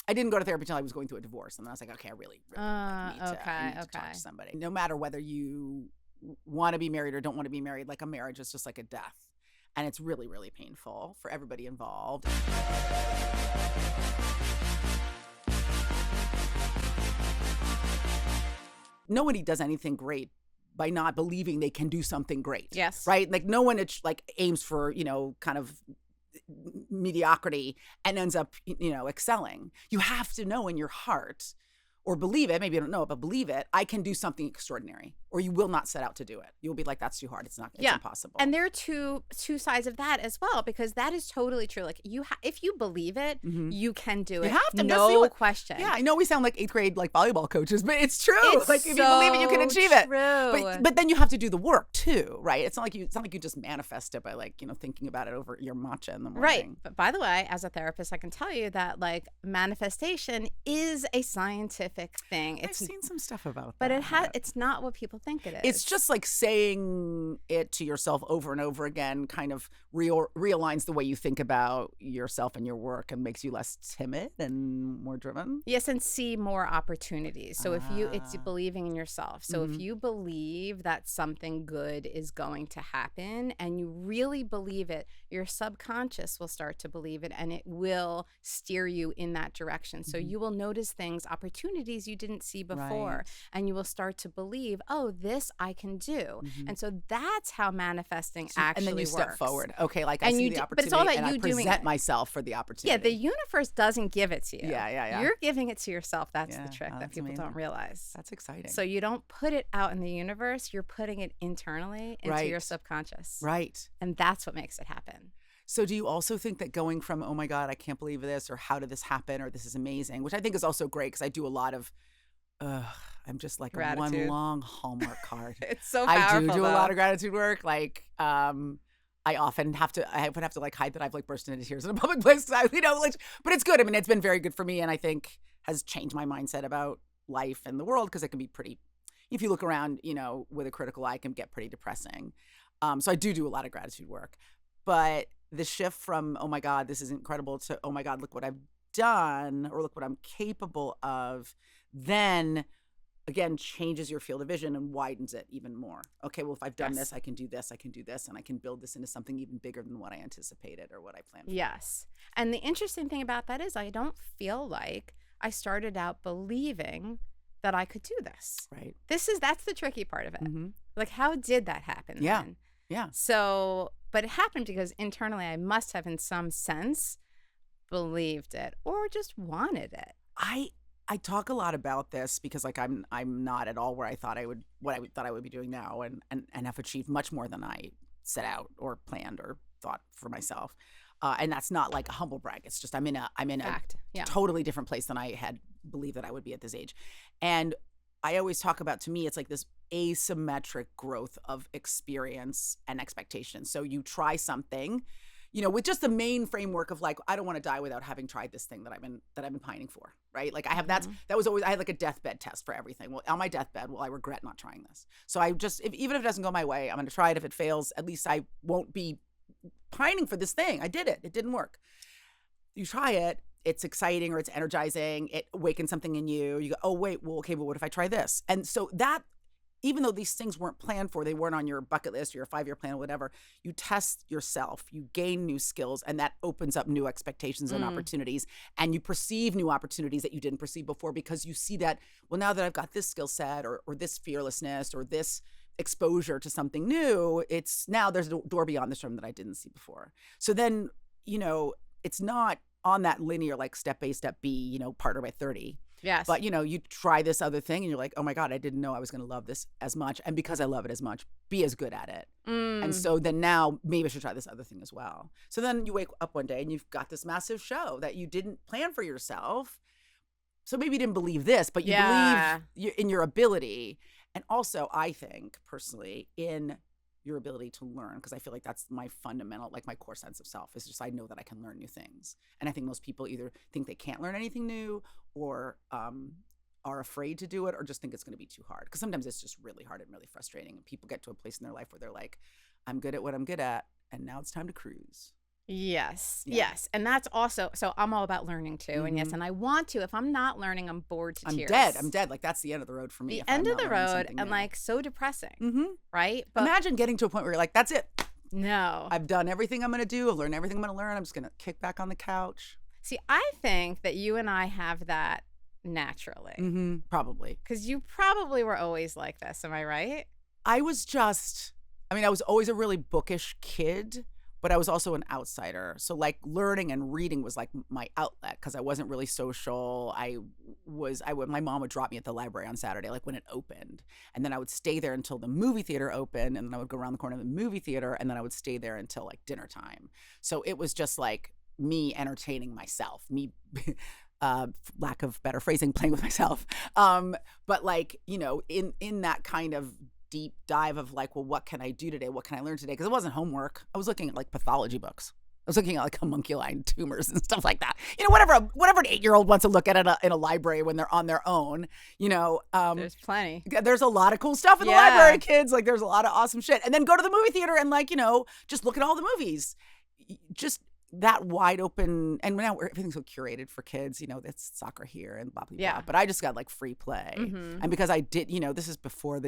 I didn't go to therapy until I was going through a divorce. And then I was like, okay, I really need to talk to somebody. No matter whether you want to be married or don't want to be married, like a marriage is just like a death. And it's really, really painful for everybody involved. Nobody does anything great by not believing they can do something great. Yes. Right? Like no one like aims for, kind of mediocrity and ends up, excelling. You have to know in your heart, or believe it, maybe you don't know it, but believe it, I can do something extraordinary, or you will not set out to do it. You'll be like, that's too hard. It's impossible. And there are two sides of that as well, because that is totally true. Like if you believe it, you can do it. You have to. No question. Yeah, I know we sound like 8th grade like volleyball coaches, but it's true. It's like if you believe it, you can achieve it. True. But then you have to do the work too, right? It's not like you just manifest it by like, thinking about it over your matcha in the morning. Right. But by the way, as a therapist, I can tell you that like manifestation is a scientific thing. I've seen some stuff about but that. It's not what people think it is. It's just like saying it to yourself over and over again kind of realigns the way you think about yourself and your work and makes you less timid and more driven. Yes, and see more opportunities. So it's believing in yourself. So if you believe that something good is going to happen and you really believe it, your subconscious will start to believe it and it will steer you in that direction. So you will notice things, opportunities you didn't see before, and you will start to believe, oh, this I can do. And so that's how manifesting actually works. And then you step forward. Okay, like I see the opportunity, but it's all about and you I doing present it. myself for the opportunity. Yeah, the universe doesn't give it to you. Yeah. You're giving it to yourself. That's the trick that people don't realize. That's exciting. So you don't put it out in the universe. You're putting it internally into your subconscious. Right. And that's what makes it happen. So do you also think that going from, oh my God, I can't believe this, or how did this happen, or this is amazing, which I think is also great because I do a lot of, I'm just like gratitude. one long Hallmark card. It's so powerful. I do a lot of gratitude work. Like, I often have to like hide that I've like burst into tears in a public place. But it's good. I mean, it's been very good for me. And I think has changed my mindset about life and the world, because it can be pretty, if you look around, with a critical eye, it can get pretty depressing. So I do a lot of gratitude work, but the shift from, oh my God, this is incredible, to, oh my God, look what I've done, or look what I'm capable of, then again changes your field of vision and widens it even more. Okay, well, if I've done this, I can do this, and I can build this into something even bigger than what I anticipated or what I planned for. Yes. And the interesting thing about that is I don't feel like I started out believing that I could do this. Right. That's the tricky part of it. Like, how did that happen then? Yeah. So, but it happened because internally I must have in some sense believed it or just wanted it. I talk a lot about this because like I'm not at all where I thought I would be doing now, and have achieved much more than I set out or planned or thought for myself. And that's not like a humble brag. It's just I'm in a totally different place than I had believed that I would be at this age. And I always talk about, to me, it's like this asymmetric growth of experience and expectation. So you try something, with just the main framework of like, I don't want to die without having tried this thing that I've been pining for, right? Like I have that was always, I had like a deathbed test for everything. Well, on my deathbed, I regret not trying this. So I just, even if it doesn't go my way, I'm going to try it. If it fails, at least I won't be pining for this thing. I did it. It didn't work. You try it. It's exciting, or it's energizing. It awakens something in you. You go, oh, wait, well, okay, well, what if I try this? And so that, even though these things weren't planned for, they weren't on your bucket list or your 5-year plan or whatever, you test yourself, you gain new skills, and that opens up new expectations and opportunities. And you perceive new opportunities that you didn't perceive before, because you see that, well, now that I've got this skill set or this fearlessness or this exposure to something new, it's now there's a door beyond this room that I didn't see before. So then, it's not on that linear, like step A, step B, partner by 30. Yes. But, you try this other thing and you're like, oh my God, I didn't know I was going to love this as much. And because I love it as much, be as good at it. And so then now maybe I should try this other thing as well. So then you wake up one day and you've got this massive show that you didn't plan for yourself. So maybe you didn't believe this, but you believe in your ability. And also, I think personally, in your ability to learn, because I feel like that's my fundamental, like my core sense of self is just I know that I can learn new things. And I think most people either think they can't learn anything new, or are afraid to do it, or just think it's going to be too hard. Because sometimes it's just really hard and really frustrating. And people get to a place in their life where they're like, I'm good at what I'm good at, and now it's time to cruise. Yes. Yeah. Yes. And that's also, so I'm all about learning too. And yes, and I want to. If I'm not learning, I'm bored to I'm tears. dead. I'm dead. Like that's the end of the road for me. The If end I'm of not the learning road something and new. like so depressing. Mm-hmm. Right? But Imagine getting to a point where you're like, that's it. no. I've done everything I'm going to do. I've learned everything I'm going to learn. I'm just going to kick back on the couch. See, I think that you and I have that naturally. Mm-hmm. Probably. Because you probably were always like this. Am I right? I was always a really bookish kid, but I was also an outsider. So like learning and reading was like my outlet because I wasn't really social. My mom would drop me at the library on Saturday, like when it opened. And then I would stay there until the movie theater opened. And then I would go around the corner of the movie theater. And then I would stay there until like dinner time. So it was just like me entertaining myself, me, lack of better phrasing, playing with myself. But like, in that kind of deep dive of like, well, what can I do today? What can I learn today? Because it wasn't homework. I was looking at like pathology books. I was looking at like homunculi and tumors and stuff like that. Whatever an 8-year-old wants to look at in a library when they're on their own. There's plenty. There's a lot of cool stuff in the library, kids. Like there's a lot of awesome shit. And then go to the movie theater and like, just look at all the movies. Just that wide open, and now everything's so curated for kids, it's soccer here and blah, blah, blah. But I just got like free play. Mm-hmm. And because I did, this is before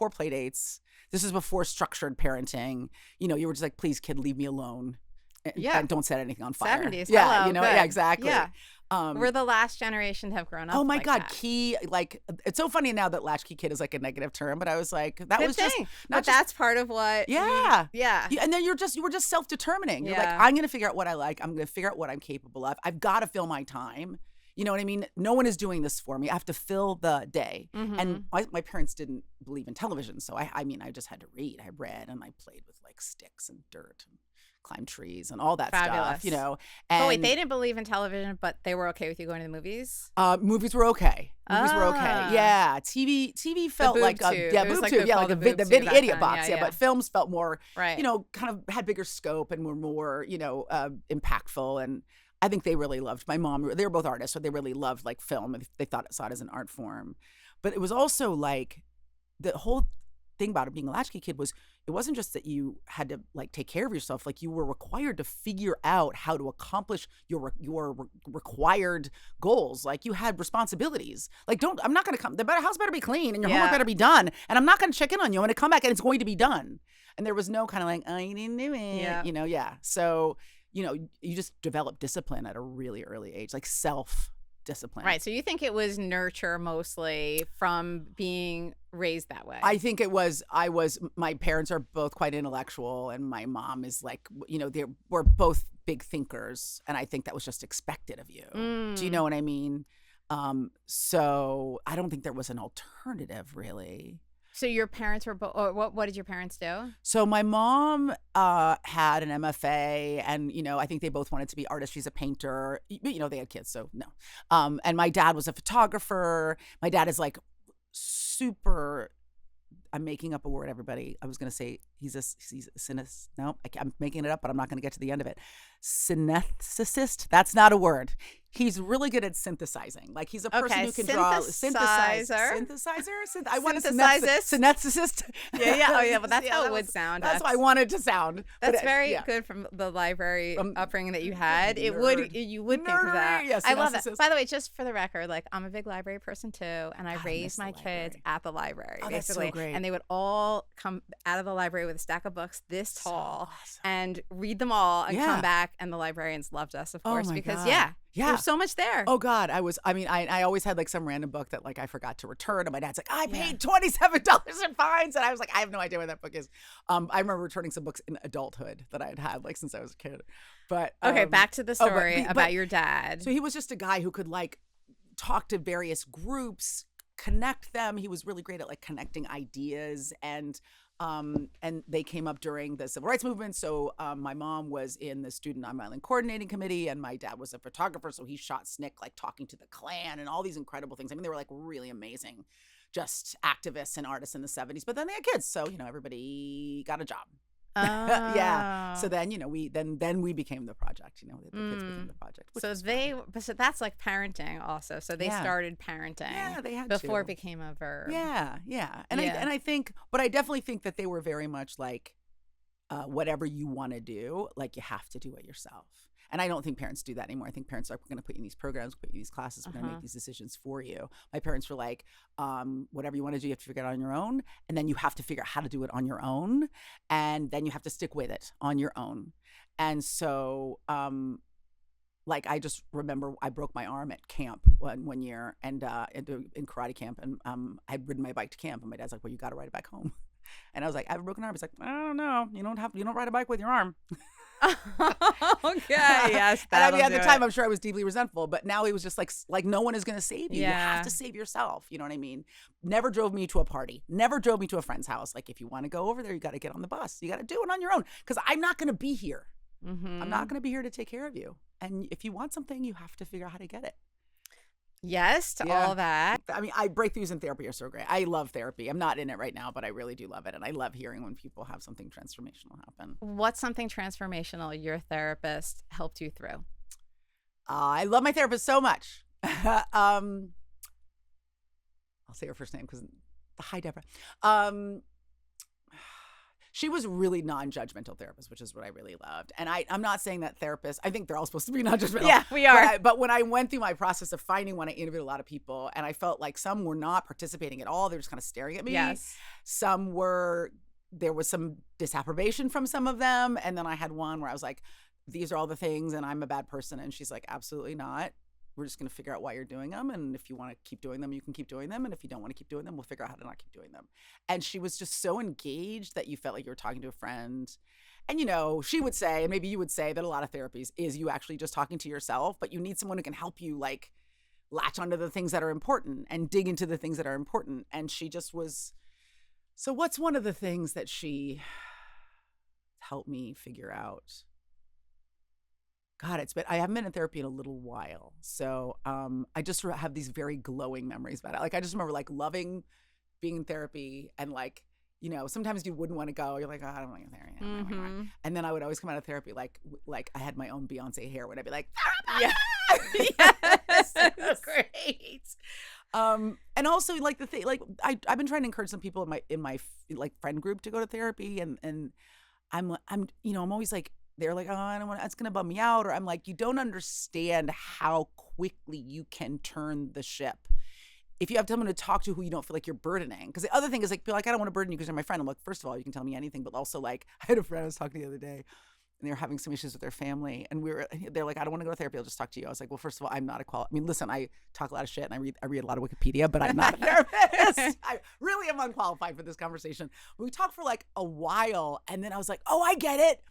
play dates. This is before structured parenting. You were just like, please, kid, leave me alone. And don't set anything on fire. 70s. Yeah, hello, yeah, exactly. Yeah. We're the last generation to have grown up. Oh my like God, that. key, like, it's so funny now that latchkey kid is like a negative term, but I was like, that Good was thing. just, but that's part of what. Yeah. Yeah. And then you were just self-determining. You're like, I'm going to figure out what I like. I'm going to figure out what I'm capable of. I've got to fill my time. You know what I mean? No one is doing this for me. I have to fill the day. Mm-hmm. And my parents didn't believe in television. So I just had to read. I read and I played with like sticks and dirt and climbed trees and all that Fabulous. stuff, And but wait, they didn't believe in television, but they were okay with you going to the movies? Movies were okay. Movies were okay. Yeah. TV felt like boob tube. like the boob tube video back idiot then. box. Yeah. But films felt more, right. Kind of had bigger scope and were more, impactful. And I think they really loved my mom. They were both artists, so they really loved like film. They saw it as an art form. But it was also like the whole thing about it being a latchkey kid was it wasn't just that you had to like take care of yourself. Like you were required to figure out how to accomplish your required goals. Like you had responsibilities. Like I'm not going to come. The house better be clean and your homework better be done. And I'm not going to check in on you. I'm going to come back and it's going to be done. And there was no kind of like, oh, you didn't do it. Yeah. So, you just develop discipline at a really early age, like self-discipline. Right. So you think it was nurture mostly from being raised that way? I think it was. My parents are both quite intellectual, and my mom is like, we're both big thinkers, and I think that was just expected of you. Do you know what I mean? So I don't think there was an alternative, really. So your parents were what did your parents do? So my mom had an MFA, and I think they both wanted to be artists. She's a painter. They had kids, so no. And my dad was a photographer. My dad is like super. I'm making up a word, everybody. I was going to say he's a cynicist. No, I'm making it up, but I'm not going to get to the end of it. Synthesist. That's not a word. He's really good at synthesizing. Like he's a person who can draw synthesizer. I want to synthesist. Yeah. Oh yeah, but that's how it would sound. That's how I wanted to sound. That's very good from the library upbringing that you had. You would think of that. Yes, I love it. By the way, just for the record, like I'm a big library person too, and I raised my kids at the library basically. That's so great. And they would all come out of the library with a stack of books this tall and read them all and come back, and the librarians loved us, of course, because there's so much there. Oh God, I always had like some random book that like I forgot to return, and my dad's like, I paid $27 in fines, and I was like, I have no idea where that book is. I remember returning some books in adulthood that I had like since I was a kid. But okay, back to the story about your dad. So he was just a guy who could like talk to various groups, connect them. He was really great at like connecting ideas, and they came up during the civil rights movement. So my mom was in the Student Nonviolent Coordinating Committee, and my dad was a photographer. So he shot SNCC, like talking to the Klan and all these incredible things. I mean, they were like really amazing, just activists and artists in the 70s. But then they had kids, so everybody got a job. Oh. Yeah. So then we became the project. The kids became the project. So that's like parenting also. So they started parenting. Yeah, they had before to. it became a verb. Yeah. And I think, but I definitely think that they were very much like, whatever you want to do, like you have to do it yourself. And I don't think parents do that anymore. I think parents are like, we're going to put you in these programs, put you in these classes, we're going to make these decisions for you. My parents were like, whatever you want to do, you have to figure it out on your own. And then you have to figure out how to do it on your own. And then you have to stick with it on your own. And so, like, I just remember I broke my arm at camp one year and in karate camp. And I'd ridden my bike to camp. And my dad's like, well, you got to ride it back home. And I was like, I have a broken arm. He's like, I don't know. You don't ride a bike with your arm. Okay, yes. And I mean, at the time, I'm sure I was deeply resentful, but now he was just like no one is going to save you. You have to save yourself. You know what I mean? Never drove me to a party. Never drove me to a friend's house. Like, if you want to go over there, you got to get on the bus. You got to do it on your own because I'm not going to be here. I'm not going to be here to take care of you. And if you want something, you have to figure out how to get it. Yes, to all that. I mean, breakthroughs in therapy are so great. I love therapy. I'm not in it right now, but I really do love it. And I love hearing when people have something transformational happen. What's something transformational your therapist helped you through? I love my therapist so much. I'll say her first name because, hi, Deborah. She was really non-judgmental therapist, which is what I really loved. And I'm not saying that therapists, I think they're all supposed to be non-judgmental. Yeah, we are. But when I went through my process of finding one, I interviewed a lot of people and I felt like some were not participating at all. They were just kind of staring at me. Yes. Some were, there was some disapprobation from some of them. And then I had one where I was like, these are all the things and I'm a bad person. And she's like, absolutely not. We're just going to figure out why you're doing them. And if you want to keep doing them, you can keep doing them. And if you don't want to keep doing them, we'll figure out how to not keep doing them. And she was just so engaged that you felt like you were talking to a friend. And, you know, she would say, and maybe you would say that a lot of therapies is you actually just talking to yourself, but you need someone who can help you like latch onto the things that are important and dig into the things that are important. And she just was, so what's one of the things that she helped me figure out? God, I haven't been in therapy in a little while. So I just have these very glowing memories about it. Like, I just remember like loving being in therapy and like, you know, sometimes you wouldn't want to go. You're like, oh, I don't want to go there. And then I would always come out of therapy like I had my own Beyonce hair when I'd be like, yeah. Yes, that's great. And also like the thing, like I've been trying to encourage some people in my like friend group to go to therapy, and I'm you know, I'm always like, they're like, oh, I don't want, it's going to bum me out. Or I'm like, you don't understand how quickly you can turn the ship if you have someone to talk to who you don't feel like you're burdening. Because the other thing is like, I don't want to burden you because you're my friend. I'm like, first of all, you can tell me anything. But also like, I had a friend I was talking to the other day and they were having some issues with their family. And they're like, I don't want to go to therapy. I'll just talk to you. I was like, well, first of all, I'm not I mean, listen, I talk a lot of shit and I read a lot of Wikipedia, but I'm not a therapist. I really am unqualified for this conversation. We talked for like a while and then I was like, oh, I get it.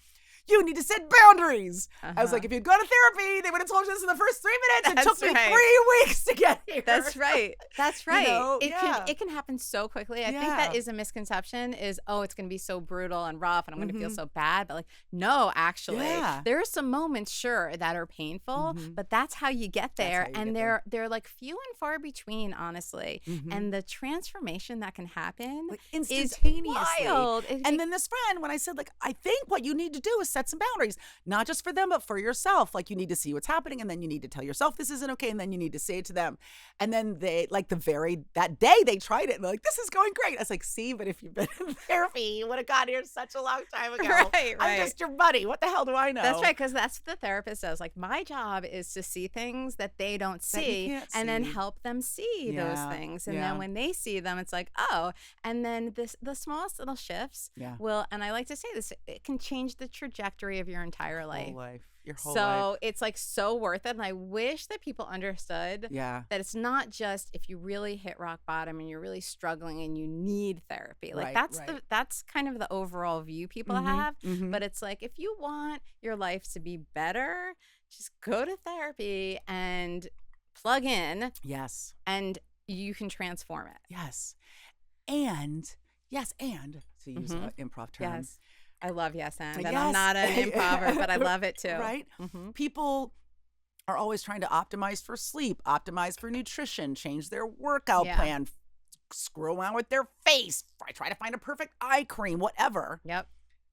You need to set boundaries. I was like, if you'd gone to therapy, they would have told you this in the first 3 minutes. It took me 3 weeks to get here. That's right. That's right. You know? It can happen so quickly. I think that is a misconception is, oh, it's going to be so brutal and rough and I'm going to feel so bad. But like, no, actually, there are some moments, sure, that are painful, but that's how you get there. And they're like few and far between, honestly. And the transformation that can happen like instantaneously. Is wild. And then this friend, when I said, like, I think what you need to do is set some boundaries, not just for them, but for yourself. Like, you need to see what's happening, and then you need to tell yourself this isn't okay, and then you need to say it to them. And then they, like, that day they tried it, and they're like, this is going great. I was like, see, but if you've been in therapy, you would have got here such a long time ago. Right. I'm just your buddy. What the hell do I know? That's right, because that's what the therapist does. Like, my job is to see things that they don't see, and then help them see those things. And then when they see them, it's like, oh, and then the smallest little shifts will, and I like to say this, it can change the trajectory of your entire life. Your whole so life. It's like so worth it. And I wish that people understood that it's not just if you really hit rock bottom and you're really struggling and you need therapy. Like that's kind of the overall view people have. But it's like, if you want your life to be better, just go to therapy and plug in. Yes. And you can transform it. Yes. And to use an improv term. Yes. I love yes and. And I'm not an improver, but I love it too. Right? People are always trying to optimize for sleep, optimize for nutrition, change their workout plan, screw around with their face, try to find a perfect eye cream, whatever. Yep.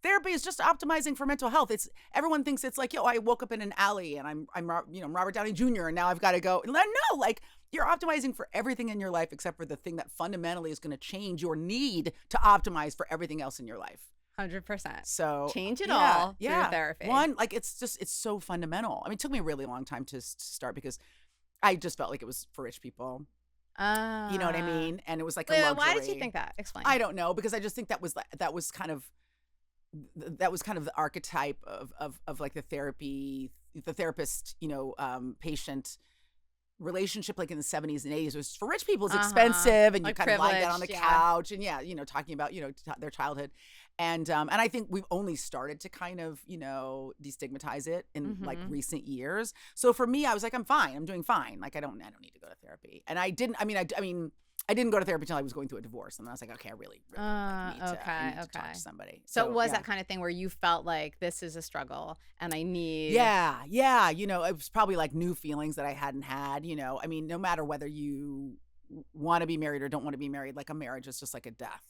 Therapy is just optimizing for mental health. Everyone thinks it's like, I woke up in an alley and I'm Robert Downey Jr. and now I've got to go. No, like, you're optimizing for everything in your life except for the thing that fundamentally is going to change your need to optimize for everything else in your life. 100%. So Change it yeah, all through yeah. therapy. One, like it's so fundamental. I mean, it took me a really long time to start because I just felt like it was for rich people. You know what I Ah. mean? And it was like a Wait, why did you luxury. think that? Explain. I don't know, because I just think that was kind of the archetype of like the therapist, patient relationship, like in the 70s and 80s. It was for rich people, it's expensive, and you Like kind of lie down on the privileged, yeah. couch and talking about their childhood. And I think we've only started to kind of destigmatize it in like recent years. So for me, I was like, I'm fine, I'm doing fine, like I don't need to go to therapy. And I didn't I didn't go to therapy until I was going through a divorce, and then I was like, okay, I really like, need to talk to somebody. So it was yeah. that kind of thing where you felt like this is a struggle and I need. Yeah. It was probably like new feelings that I hadn't had. I mean, no matter whether you want to be married or don't want to be married, like a marriage is just like a death.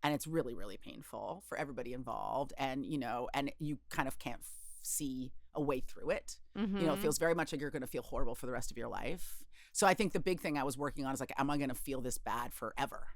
And it's really, really painful for everybody involved. And, and you kind of can't see a way through it. It feels very much like you're going to feel horrible for the rest of your life. So I think the big thing I was working on is like, am I going to feel this bad forever?